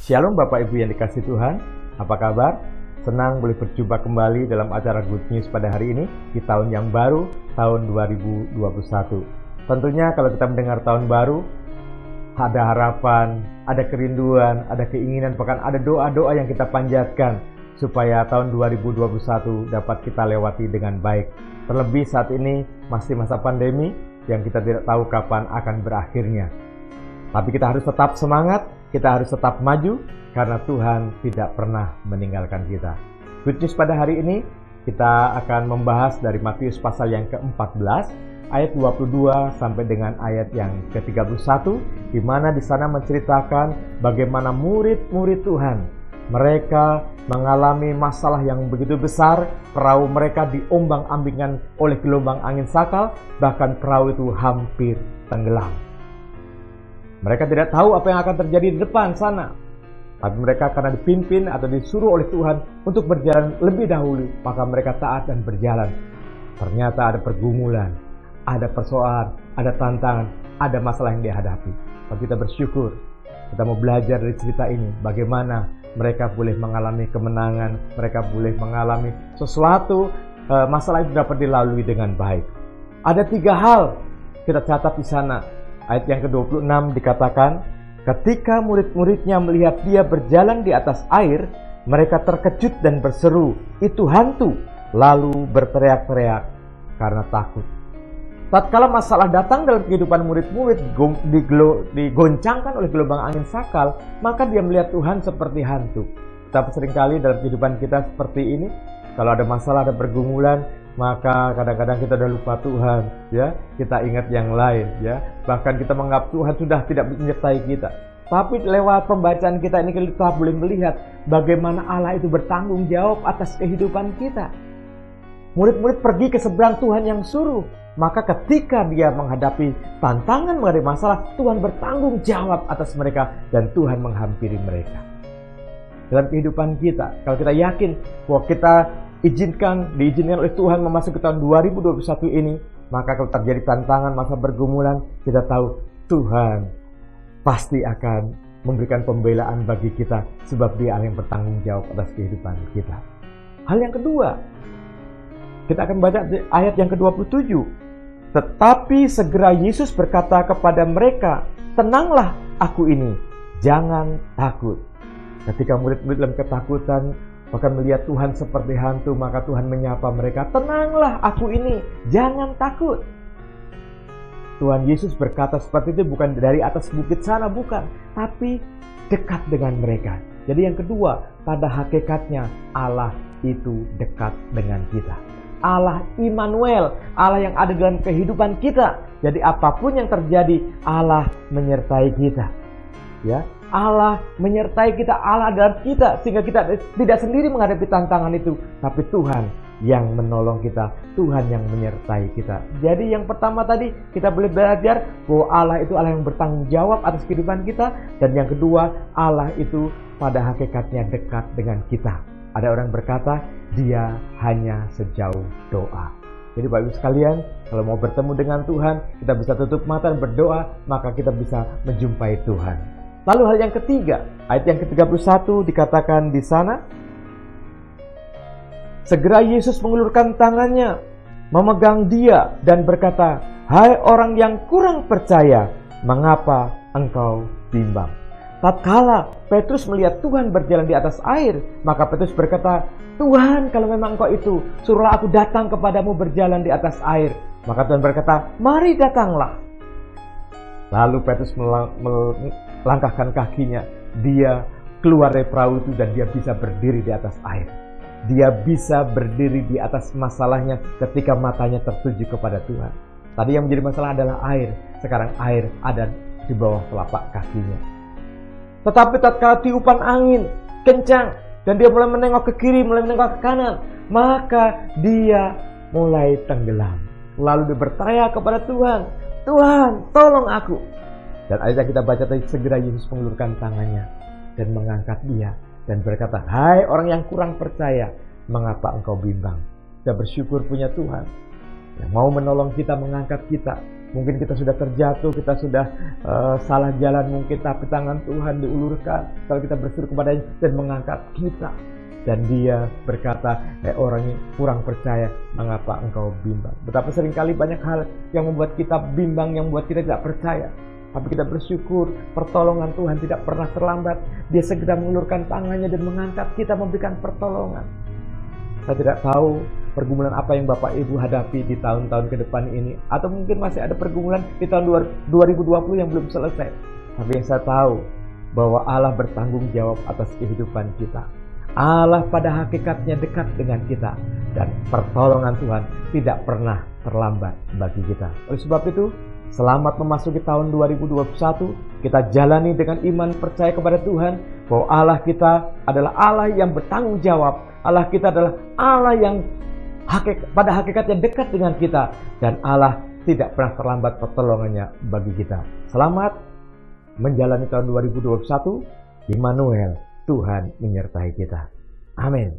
Shalom Bapak Ibu yang dikasihi Tuhan, apa kabar? Senang boleh berjumpa kembali dalam acara Good News pada hari ini di tahun yang baru, tahun 2021. Tentunya kalau kita mendengar tahun baru, ada harapan, ada kerinduan, ada keinginan, bahkan ada doa-doa yang kita panjatkan supaya tahun 2021 dapat kita lewati dengan baik. Terlebih saat ini masih masa pandemi yang kita tidak tahu kapan akan berakhirnya. Tapi kita harus tetap semangat, kita harus tetap maju, karena Tuhan tidak pernah meninggalkan kita. Good News pada hari ini, kita akan membahas dari Matius pasal yang ke-14, ayat 22 sampai dengan ayat yang ke-31, di mana di sana menceritakan bagaimana murid-murid Tuhan, mereka mengalami masalah yang begitu besar, perahu mereka diombang-ambingkan oleh gelombang angin sakal, bahkan perahu itu hampir tenggelam. Mereka tidak tahu apa yang akan terjadi di depan sana. Tapi mereka karena dipimpin atau disuruh oleh Tuhan untuk berjalan lebih dahulu, maka mereka taat dan berjalan. Ternyata ada pergumulan, ada persoalan, ada tantangan, ada masalah yang dihadapi. Tapi kita bersyukur, kita mau belajar dari cerita ini, bagaimana mereka boleh mengalami kemenangan, mereka boleh mengalami sesuatu, masalah itu dapat dilalui dengan baik. Ada 3 hal kita catat di sana. Ayat yang ke-26 dikatakan, ketika murid-muridnya melihat dia berjalan di atas air, mereka terkejut dan berseru, "Itu hantu!" Lalu berteriak-teriak karena takut. Tatkala masalah datang dalam kehidupan murid-murid digoncangkan oleh gelombang angin sakal, maka dia melihat Tuhan seperti hantu. Tapi seringkali dalam kehidupan kita seperti ini, kalau ada masalah, ada pergumulan, maka kadang-kadang kita udah lupa Tuhan, ya. Kita ingat yang lain, ya. Bahkan kita menganggap Tuhan sudah tidak menyertai kita. Tapi lewat pembacaan kita ini kita boleh melihat bagaimana Allah itu bertanggung jawab atas kehidupan kita. Murid-murid pergi ke seberang, Tuhan yang suruh. Maka ketika dia menghadapi tantangan, menghadapi masalah, Tuhan bertanggung jawab atas mereka dan Tuhan menghampiri mereka. Dalam kehidupan kita, kalau kita yakin bahwa kita diizinkan oleh Tuhan memasuki tahun 2021 ini, maka kalau terjadi tantangan, masa pergumulan, kita tahu Tuhan pasti akan memberikan pembelaan bagi kita, sebab Dia yang bertanggung jawab atas kehidupan kita. Hal yang kedua, kita akan baca ayat yang ke-27. Tetapi segera Yesus berkata kepada mereka, "Tenanglah, aku ini, jangan takut." Ketika murid-murid dalam ketakutan, bahkan melihat Tuhan seperti hantu, maka Tuhan menyapa mereka, "Tenanglah, aku ini, jangan takut." Tuhan Yesus berkata seperti itu bukan dari atas bukit sana, bukan, tapi dekat dengan mereka. Jadi yang kedua, pada hakikatnya Allah itu dekat dengan kita. Allah Immanuel, Allah yang ada dalam kehidupan kita. Jadi apapun yang terjadi, Allah menyertai kita. Ya, Allah menyertai kita, Allah dalam kita, sehingga kita tidak sendiri menghadapi tantangan itu, tapi Tuhan yang menolong kita, Tuhan yang menyertai kita. Jadi yang pertama tadi kita boleh belajar bahwa Allah itu Allah yang bertanggung jawab atas kehidupan kita, dan yang kedua, Allah itu pada hakikatnya dekat dengan kita. Ada orang berkata, Dia hanya sejauh doa. Jadi Bapak Ibu sekalian, kalau mau bertemu dengan Tuhan, kita bisa tutup mata dan berdoa, maka kita bisa menjumpai Tuhan. Lalu hal yang ketiga, ayat yang ke-31 dikatakan di sana, segera Yesus mengulurkan tangannya, memegang dia dan berkata, "Hai orang yang kurang percaya, mengapa engkau bimbang?" Tatkala Petrus melihat Tuhan berjalan di atas air, maka Petrus berkata, "Tuhan, kalau memang engkau itu, suruhlah aku datang kepadamu berjalan di atas air." Maka Tuhan berkata, "Mari datanglah." Lalu Petrus melangkahkan kakinya, dia keluar dari perahu itu dan dia bisa berdiri di atas air. Dia bisa berdiri di atas masalahnya ketika matanya tertuju kepada Tuhan. Tadi yang menjadi masalah adalah air, sekarang air ada di bawah telapak kakinya. Tetapi tatkala tiupan angin kencang dan dia mulai menengok ke kiri, mulai menengok ke kanan, maka dia mulai tenggelam. Lalu dia bertanya kepada Tuhan, "Tuhan, tolong aku." Dan ayat yang kita baca tadi, segera Yesus mengulurkan tangannya dan mengangkat dia dan berkata, "Hai orang yang kurang percaya, mengapa engkau bimbang?" Kita bersyukur punya Tuhan. yang mau menolong kita, mengangkat kita. Mungkin kita sudah terjatuh, kita sudah salah jalan mungkin, tapi tangan Tuhan diulurkan kalau kita berseru kepadanya dan mengangkat kita. Dan Dia berkata, orang ini kurang percaya, mengapa engkau bimbang? Betapa seringkali banyak hal yang membuat kita bimbang, yang membuat kita tidak percaya. Tapi kita bersyukur, pertolongan Tuhan tidak pernah terlambat. Dia segera mengulurkan tangannya dan mengangkat kita, memberikan pertolongan. Saya tidak tahu pergumulan apa yang Bapak Ibu hadapi di tahun-tahun ke depan ini, atau mungkin masih ada pergumulan di tahun 2020 yang belum selesai. Tapi yang saya tahu, bahwa Allah bertanggung jawab atas kehidupan kita. Allah pada hakikatnya dekat dengan kita, dan pertolongan Tuhan tidak pernah terlambat bagi kita. Oleh sebab itu, selamat memasuki tahun 2021. Kita jalani dengan iman, percaya kepada Tuhan bahwa Allah kita adalah Allah yang bertanggung jawab. Allah kita adalah Allah yang pada hakikatnya dekat dengan kita, dan Allah tidak pernah terlambat pertolongannya bagi kita. Selamat menjalani tahun 2021. Immanuel, Tuhan menyertai kita. Amin.